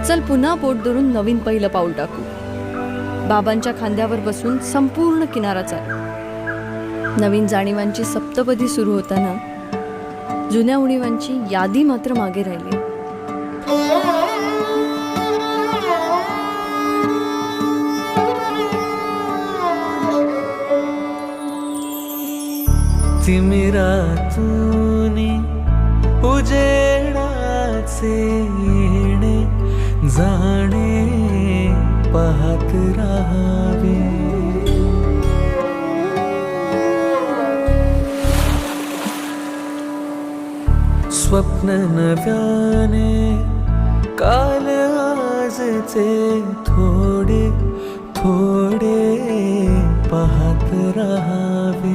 चल पुन्हा पोट धरून नवीन पहिलं पाऊल टाकू. बाबांच्या खांद्यावर बसून संपूर्ण किनारा चालू. नवीन जाणीवांची सप्तपदी सुरू होताना जुन्या उणीवांची यादी मात्र मागे राहिली. तिमिरातूनी उजेडाचे येणे जाणे पाहत राहावे. स्वप्न नव्याने काल आजचे थोडे थोडे पाहत राहावे.